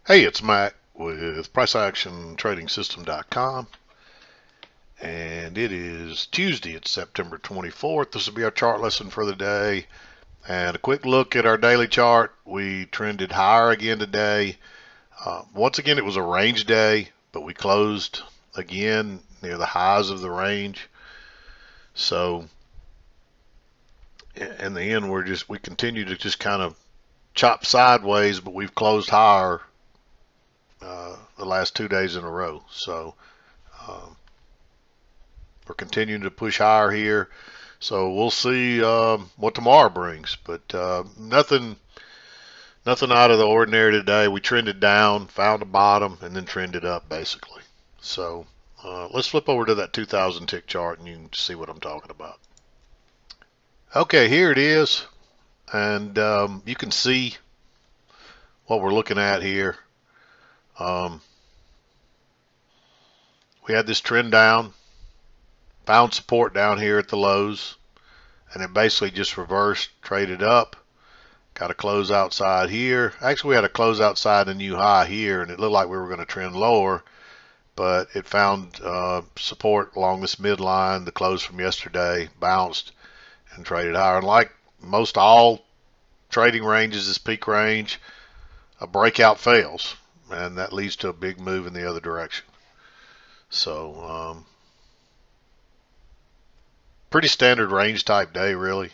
Hey, it's Mac with PriceActionTradingSystem.com, and it is Tuesday. It's September 24th. This will be our chart lesson for the day. And a quick look at our daily chart. We trended higher again today. Once again, it was a range day, but we closed again near the highs of the range. So in the end, we continue to just kind of chop sideways, but we've closed higher the last 2 days in a row. So um, we're continuing to push higher here. So we'll see what tomorrow brings. But nothing out of the ordinary today. We trended down, found a bottom, and then trended up basically. So let's flip over to that 2,000 tick chart and you can see what I'm talking about. Okay, here it is. And you can see what we're looking at here. Um, we had this trend down, found support down here at the lows, and it basically just reversed, traded up. Got a close outside here. Actually, we had a close outside a new high here, and it looked like we were going to trend lower, but it found support along this midline. The close from yesterday bounced and traded higher. And like most all trading ranges, this peak range, a breakout fails, and that leads to a big move in the other direction. So pretty standard range type day, really.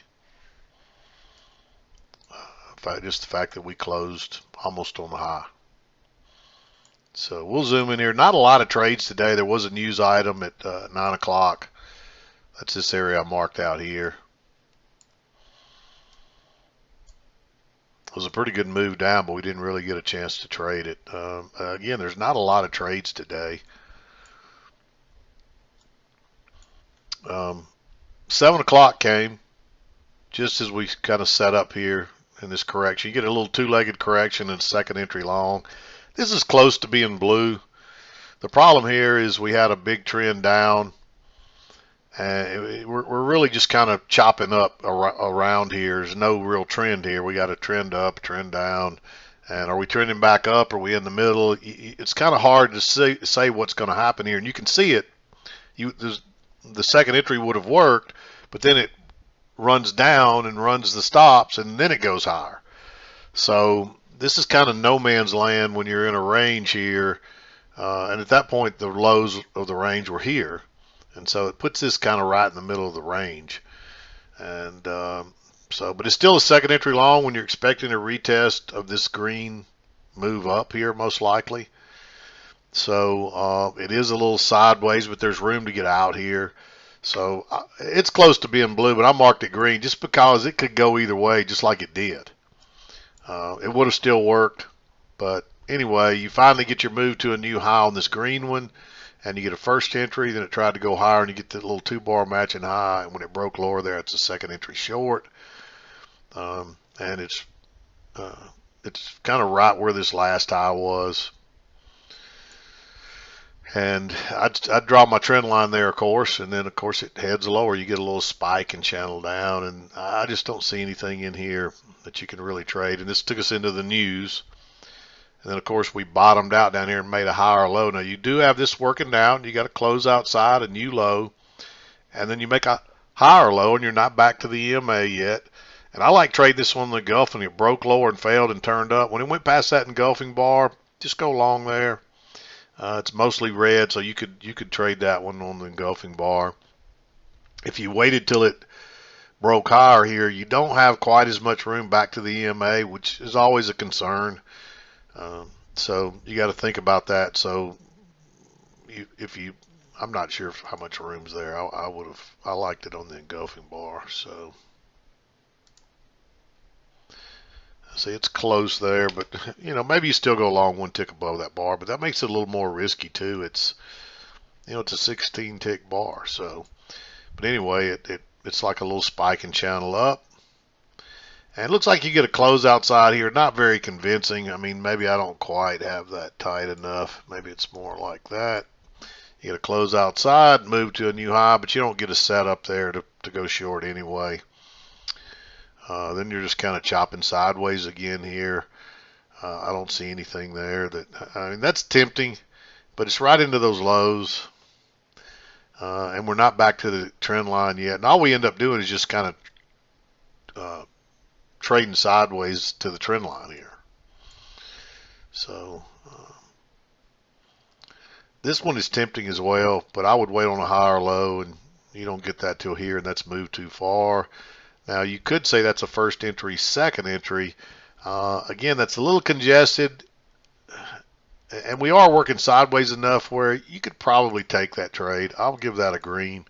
Just the fact that we closed almost on the high. So we'll zoom in here. Not a lot of trades today. There was a news item at 9 o'clock. That's this area I marked out here. It was a pretty good move down, but we didn't really get a chance to trade it. Again, there's not a lot of trades today. 7 o'clock came just as we kind of set up here in this correction. You get a little two-legged correction and second entry long. This is close to being blue. The problem here is we had a big trend down, and we're really just kind of chopping up around here. There's no real trend here. We got a trend up, trend down, and are we trending back up? Are we in the middle? It's kind of hard to say what's going to happen here, and you can see it. The second entry would have worked, but then it runs down and runs the stops, and then it goes higher. So this is kind of no man's land when you're in a range here, and at that point the lows of the range were here, and so it puts this kind of right in the middle of the range. And but it's still a second entry long when you're expecting a retest of this green move up here, most likely. So it is a little sideways, but there's room to get out here. So it's close to being blue, but I marked it green just because it could go either way, just like it did. It would have still worked, but anyway, you finally get your move to a new high on this green one, and you get a first entry. Then it tried to go higher, and you get that little two-bar matching high. And when it broke lower there, it's a second entry short, and it's kind of right where this last high was. And I'd draw my trend line there, of course, and then, of course, it heads lower. You get a little spike and channel down, and I just don't see anything in here that you can really trade. And this took us into the news. And then, of course, we bottomed out down here and made a higher low. Now, you do have this working down. You got to close outside a new low, and then you make a higher low, and you're not back to the EMA yet. And I like trading this one in the engulfing. It broke lower and failed and turned up. When it went past that engulfing bar, just go long there. It's mostly red, so you could trade that one on the engulfing bar. If you waited till it broke higher here, you don't have quite as much room back to the EMA, which is always a concern. So you got to think about that. So I'm not sure how much room's there. I liked it on the engulfing bar. So. See, it's close there, but maybe you still go long one tick above that bar, but that makes it a little more risky too. It's it's a 16 tick bar, so. But anyway, it's like a little spike and channel up, and it looks like you get a close outside here. Not very convincing. I mean, maybe I don't quite have that tight enough. Maybe it's more like that. You get a close outside, move to a new high, but you don't get a setup there to go short anyway. Then you're just kind of chopping sideways again here. I don't see anything there that, I mean, that's tempting, but it's right into those lows. And we're not back to the trend line yet. And all we end up doing is just kind of trading sideways to the trend line here. So this one is tempting as well, but I would wait on a higher low, and you don't get that till here, and that's moved too far. Now you could say that's a first entry, second entry. Again, that's a little congested, and we are working sideways enough where you could probably take that trade. I'll give that a green.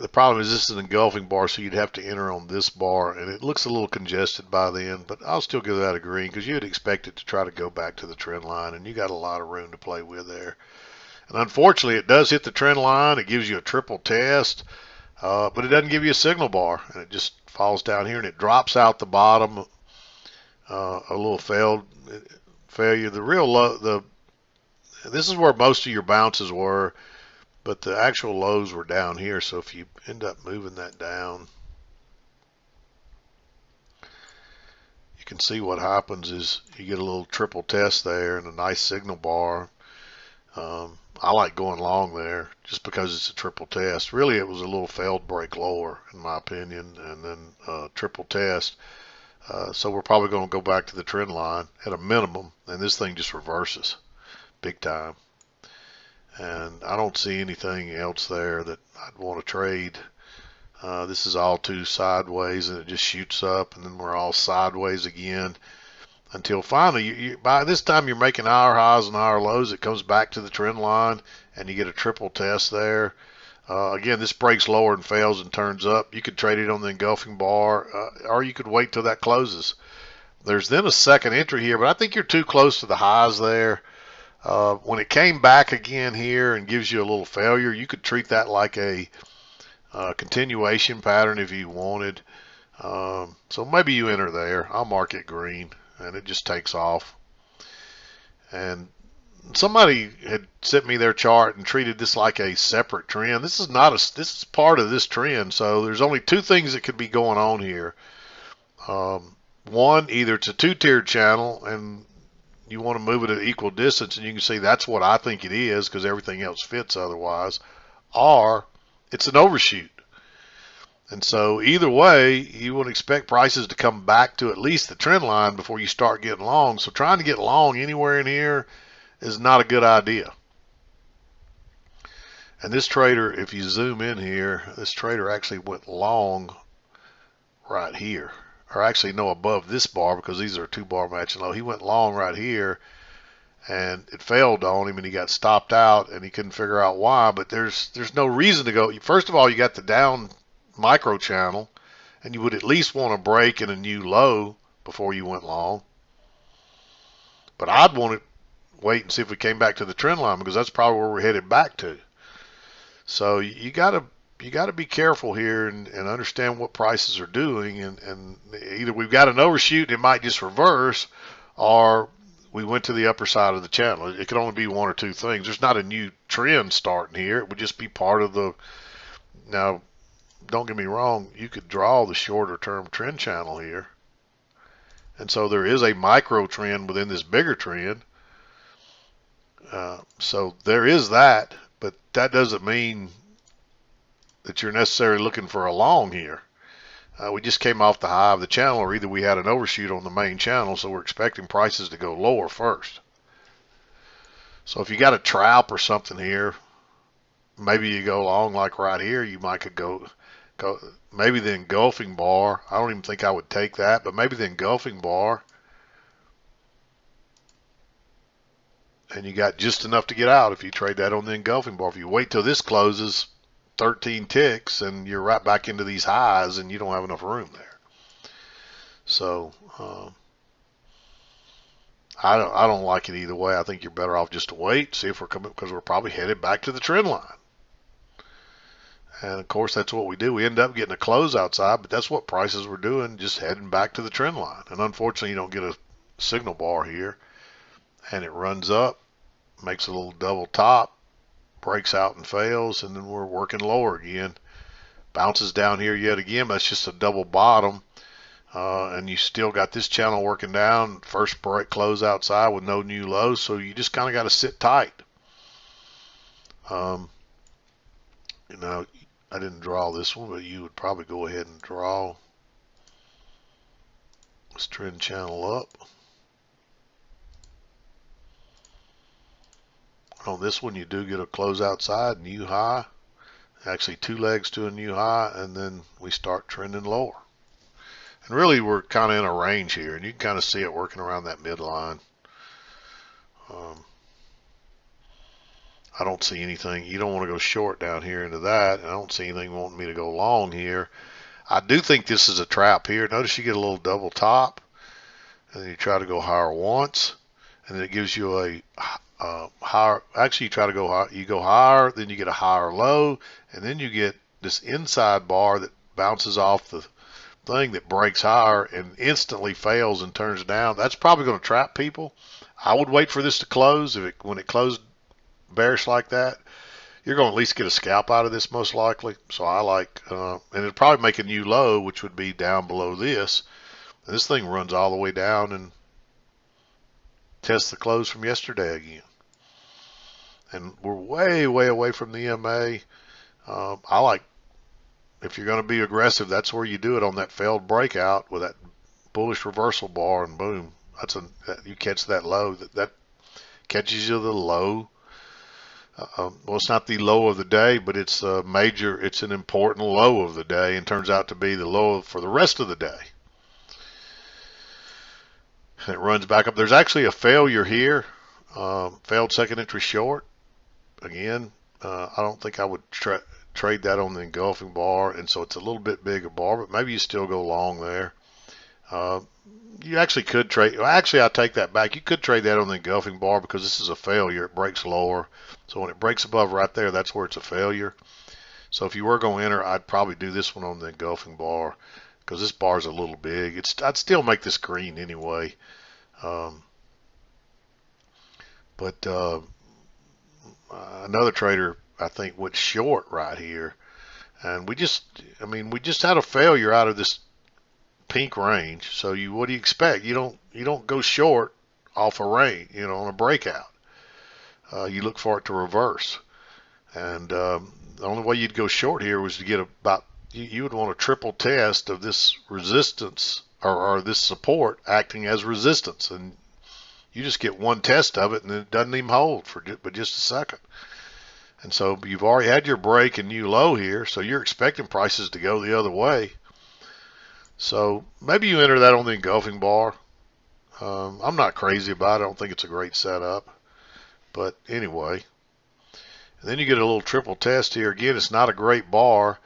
The problem is this is an engulfing bar, so you'd have to enter on this bar, and it looks a little congested by then, but I'll still give that a green because you'd expect it to try to go back to the trend line, and you got a lot of room to play with there. And unfortunately, it does hit the trend line. It gives you a triple test, but it doesn't give you a signal bar, and it just falls down here, and it drops out the bottom. A little failure. The real low, this is where most of your bounces were, but the actual lows were down here. So if you end up moving that down, you can see what happens is you get a little triple test there and a nice signal bar. I like going long there just because it's a triple test. Really, it was a little failed break lower, in my opinion, and then triple test. So we're probably going to go back to the trend line at a minimum, and this thing just reverses big time. And I don't see anything else there that I'd want to trade. This is all too sideways, and it just shoots up, and then we're all sideways again until finally, by this time, you're making higher highs and higher lows. It comes back to the trend line, and you get a triple test there. Again, this breaks lower and fails and turns up. You could trade it on the engulfing bar, or you could wait till that closes. There's then a second entry here, but I think you're too close to the highs there. When it came back again here and gives you a little failure, you could treat that like a continuation pattern if you wanted. So maybe you enter there. I'll mark it green, and it just takes off. And somebody had sent me their chart and treated this like a separate trend. This is not a. This is part of this trend. So there's only two things that could be going on here. One, either it's a two-tiered channel and you want to move it at equal distance, and you can see that's what I think it is because everything else fits otherwise, or it's an overshoot. And so either way, you would expect prices to come back to at least the trend line before you start getting long. So trying to get long anywhere in here is not a good idea. And this trader, if you zoom in here, this trader actually went long right here. Or actually, no, above this bar, because these are 2-bar matching low. He went long right here, and it failed on him, and he got stopped out, and he couldn't figure out why. But there's no reason to go. First of all, you got the down micro channel, and you would at least want to break in a new low before you went long. But I'd want to wait and see if we came back to the trend line, because that's probably where we're headed back to. So you got to be careful here and understand what prices are doing, and either we've got an overshoot and it might just reverse, or we went to the upper side of the channel. It could only be one or two things. There's not a new trend starting here. It would just be part of the. Now, don't get me wrong, you could draw the shorter term trend channel here, and so there is a micro trend within this bigger trend. So there is that, but that doesn't mean that you're necessarily looking for a long here. We just came off the high of the channel, or either we had an overshoot on the main channel, so we're expecting prices to go lower first. So if you got a trap or something here, maybe you go long like right here. You might could go maybe the engulfing bar. I don't even think I would take that, but maybe the engulfing bar, and you got just enough to get out if you trade that on the engulfing bar. If you wait till this closes 13 ticks, and you're right back into these highs, and you don't have enough room there. So I don't like it either way. I think you're better off just to wait, see if we're coming, because we're probably headed back to the trend line. And of course, that's what we do. We end up getting a close outside, but that's what prices were doing, just heading back to the trend line. And unfortunately, you don't get a signal bar here, and it runs up, makes a little double top, breaks out and fails, and then we're working lower again. Bounces down here yet again, but it's just a double bottom. and you still got this channel working down. First break close outside with no new lows, so you just kind of got to sit tight. You know, I didn't draw this one, but you would probably go ahead and draw this trend channel up. On this one, you do get a close outside, new high, actually two legs to a new high, and then we start trending lower. And really, we're kind of in a range here, and you can kind of see it working around that midline. I don't see anything. You don't want to go short down here into that, and I don't see anything wanting me to go long here. I do think this is a trap here. Notice you get a little double top, and then you try to go higher once, and then it gives you a higher. Actually, you try to go high, you go higher, then you get a higher low, and then you get this inside bar that bounces off the thing that breaks higher and instantly fails and turns down. That's probably going to trap people. I would wait for this to close. When it closed bearish like that, you're going to at least get a scalp out of this most likely. So I like, and it'll probably make a new low, which would be down below this. And this thing runs all the way down and tests the close from yesterday again. And we're way, way away from the EMA. I like, if you're going to be aggressive, that's where you do it, on that failed breakout with that bullish reversal bar, and boom, you catch that low. That catches you the low. Well, it's not the low of the day, but it's a major, it's an important low of the day, and turns out to be the low for the rest of the day. And it runs back up. There's actually a failure here, failed second entry short. Again, I don't think I would trade that on the engulfing bar, and so it's a little bit bigger bar, but maybe you still go long there. You actually could trade, well, actually I take that back. You could trade that on the engulfing bar because this is a failure. It breaks lower. So when it breaks above right there, that's where it's a failure. So if you were going to enter, I'd probably do this one on the engulfing bar because this bar is a little big. I'd still make this green anyway. But another trader, I think, went short right here. And we just had a failure out of this pink range. So what do you expect? You don't go short off a range, on a breakout. You look for it to reverse. And the only way you'd go short here was to get you would want a triple test of this resistance or this support acting as resistance, and you just get one test of it and it doesn't even hold but just a second. And so you've already had your break and new low here, so you're expecting prices to go the other way. So maybe you enter that on the engulfing bar. I'm not crazy about it. I don't think it's a great setup. But anyway, and then you get a little triple test here. Again, it's not a great bar,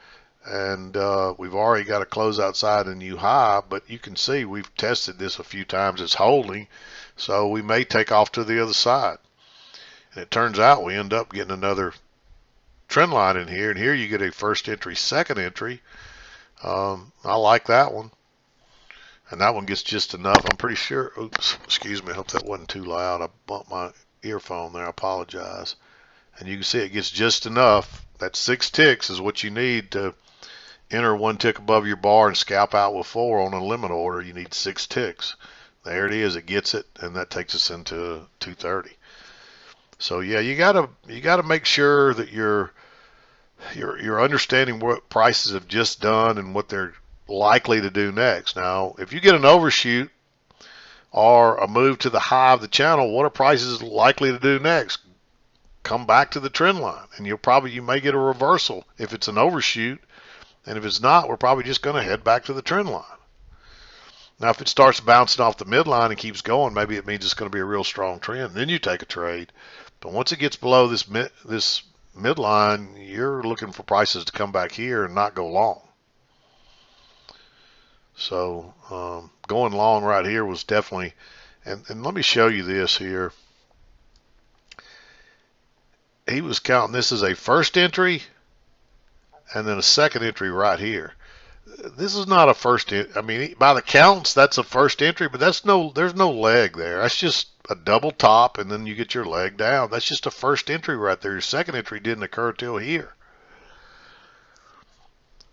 and we've already got a close outside a new high, but you can see we've tested this a few times. It's holding, so we may take off to the other side. And it turns out we end up getting another trend line in here, and here you get a first entry, second entry. I like that one. And that one gets just enough. I'm pretty sure, oops, excuse me, I hope that wasn't too loud. I bumped my earphone there, I apologize. And you can see it gets just enough. That 6 ticks is what you need to enter 1 tick above your bar and scalp out with 4 on a limit order. You need 6 ticks. There it is, it gets it, and that takes us into 230. So yeah, you gotta make sure that you're understanding what prices have just done and what they're likely to do next. Now, if you get an overshoot or a move to the high of the channel, what are prices likely to do next? Come back to the trend line, and you may get a reversal if it's an overshoot, and if it's not, we're probably just going to head back to the trend line. Now, if it starts bouncing off the midline and keeps going, maybe it means it's going to be a real strong trend. Then you take a trade. But once it gets below this midline, you're looking for prices to come back here and not go long. So going long right here was definitely, and let me show you this here. He was counting this as a first entry and then a second entry right here. This is not a first entry. I mean, by the counts, that's a first entry, but there's no leg there. That's just a double top, and then you get your leg down. That's just a first entry right there. Your second entry didn't occur till here.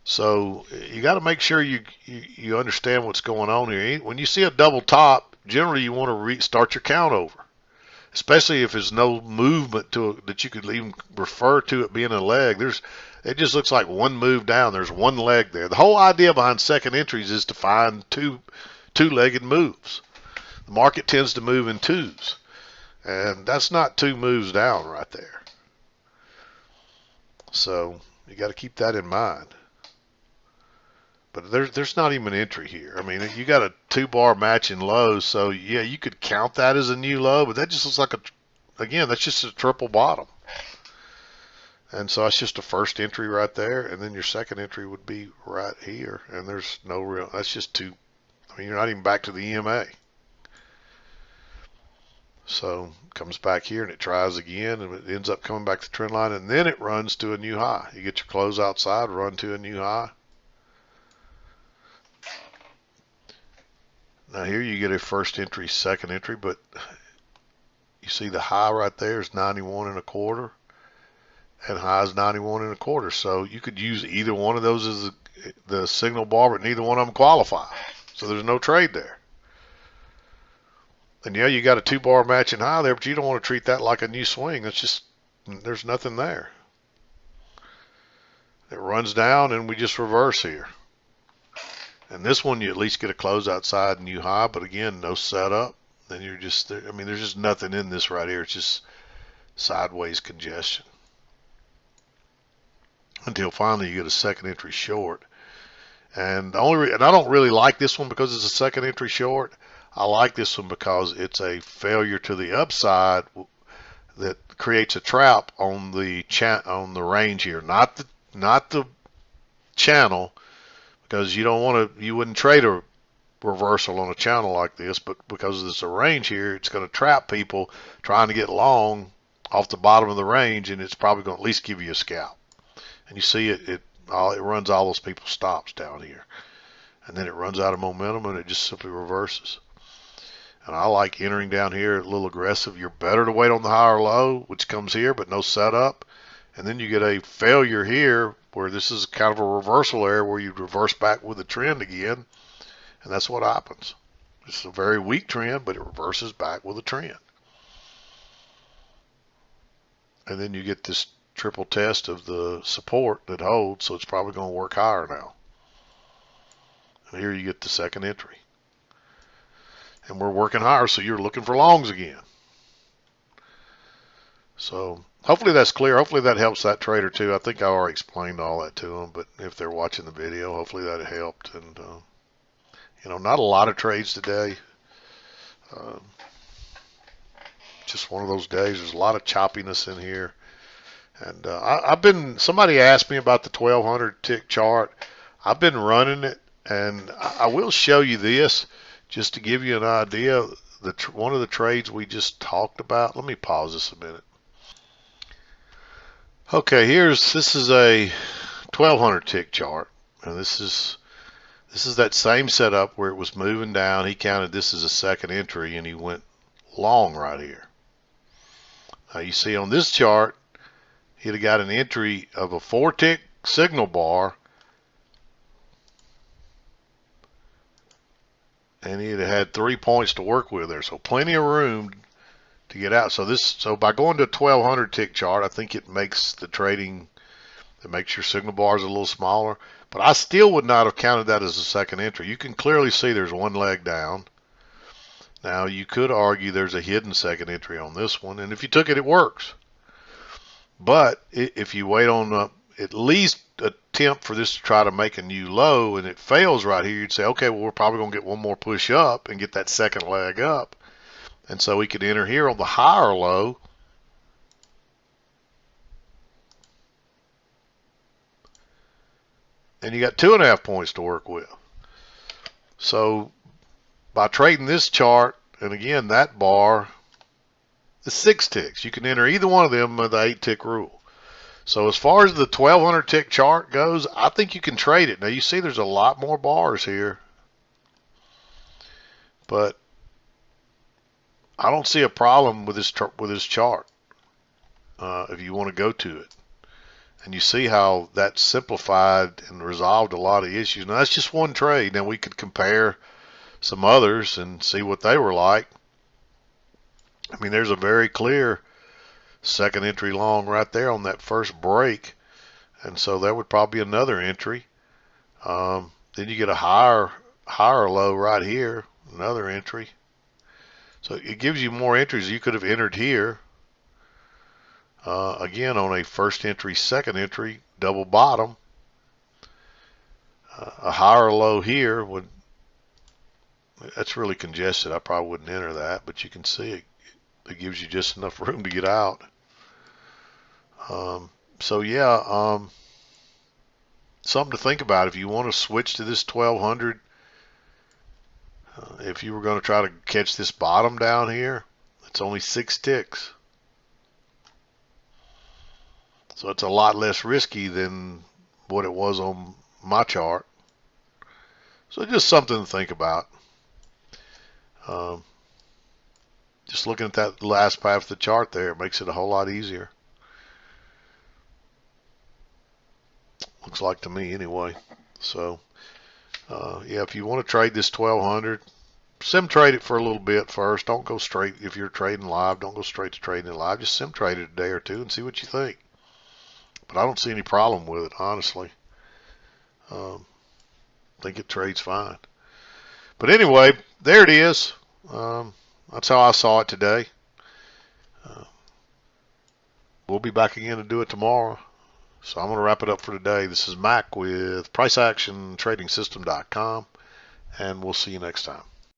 So you got to make sure you understand what's going on here. When you see a double top, generally you want to restart your count over, especially if there's no movement to it that you could even refer to it being a leg. It just looks like one move down. There's one leg there. The whole idea behind second entries is to find two-legged moves. The market tends to move in twos, and that's not two moves down right there. So you got to keep that in mind. But there's not even an entry here. I mean, you got a 2-bar matching low, so yeah, you could count that as a new low, but that just looks like again, that's just a triple bottom. And so that's just a first entry right there, and then your second entry would be right here, and there's no real, that's just two, I mean, you're not even back to the EMA. So it comes back here and it tries again, and it ends up coming back to the trend line, and then it runs to a new high. You get your close outside, run to a new high. Now here you get a first entry, second entry, but you see the high right there is 91.25, and high is 91.25. So you could use either one of those as the signal bar, but neither one of them qualify. So there's no trade there. And yeah, you got a 2-bar matching high there, but you don't want to treat that like a new swing. That's just, there's nothing there. It runs down and we just reverse here. And this one, you at least get a close outside new high, but again, no setup. Then you're just, I mean, there's just nothing in this right here. It's just sideways congestion. Until finally you get a second entry short. And I don't really like this one because it's a second entry short. I like this one because it's a failure to the upside that creates a trap on the range here, not the channel. Because you wouldn't trade a reversal on a channel like this, but because there's a range here, it's going to trap people trying to get long off the bottom of the range, and it's probably going to at least give you a scalp. And you see it runs all those people's stops down here, and then it runs out of momentum and it just simply reverses. And I like entering down here a little aggressive. You're better to wait on the high or low, which comes here, but no setup. And then you get a failure here where this is kind of a reversal area where you reverse back with the trend again, and that's what happens. It's a very weak trend, but it reverses back with a trend. And then you get this triple test of the support that holds, so it's probably going to work higher now. And here you get the second entry. And we're working higher, so you're looking for longs again. So hopefully that's clear. Hopefully that helps that trader too. I think I already explained all that to them, but if they're watching the video, hopefully that helped. And not a lot of trades today. Just one of those days. There's a lot of choppiness in here. And somebody asked me about the 1200 tick chart. I've been running it, and I will show you this just to give you an idea. One of the trades we just talked about. Let me pause this a minute. Okay, this is a 1200 tick chart, and this is that same setup where it was moving down. He counted this as a second entry, and he went long right here. Now you see on this chart, he'd have got an entry of a 4-tick signal bar, and he'd have had 3 points to work with there, so plenty of room to get out. So by going to a 1200 tick chart, I think it makes the trading, it makes your signal bars a little smaller, but I still would not have counted that as a second entry. You can clearly see there's one leg down. Now you could argue there's a hidden second entry on this one, and if you took it, it works. But if you wait on at least attempt for this to try to make a new low and it fails right here, you'd say, okay, well, we're probably going to get one more push up and get that second leg up. And so we could enter here on the higher low. And you got 2.5 points to work with. So by trading this chart, and again, that bar is 6 ticks. You can enter either one of them with the 8-tick rule. So as far as the 1200 tick chart goes, I think you can trade it. Now you see there's a lot more bars here. But I don't see a problem with this chart if you want to go to it. And you see how that simplified and resolved a lot of issues. Now, that's just one trade. Now, we could compare some others and see what they were like. I mean, there's a very clear second entry long right there on that first break. And so that would probably be another entry. Then you get a higher low right here, another entry. So it gives you more entries. You could have entered here. Again, on a first entry, second entry, double bottom. A higher low here would, that's really congested. I probably wouldn't enter that, but you can see it gives you just enough room to get out. So yeah, something to think about. If you want to switch to this 1200, if you were going to try to catch this bottom down here, it's only 6 ticks. So it's a lot less risky than what it was on my chart. So just something to think about. Just looking at that last path of the chart there, it makes it a whole lot easier. Looks like to me anyway. So yeah, if you want to trade this 1200, sim trade it for a little bit first. Don't go straight, if you're trading live, don't go straight to trading live. Just sim trade it a day or two and see what you think. But I don't see any problem with it, honestly. I think it trades fine. But anyway, there it is. That's how I saw it today. We'll be back again to do it tomorrow. So I'm going to wrap it up for today. This is Mac with PriceActionTradingSystem.com, and we'll see you next time.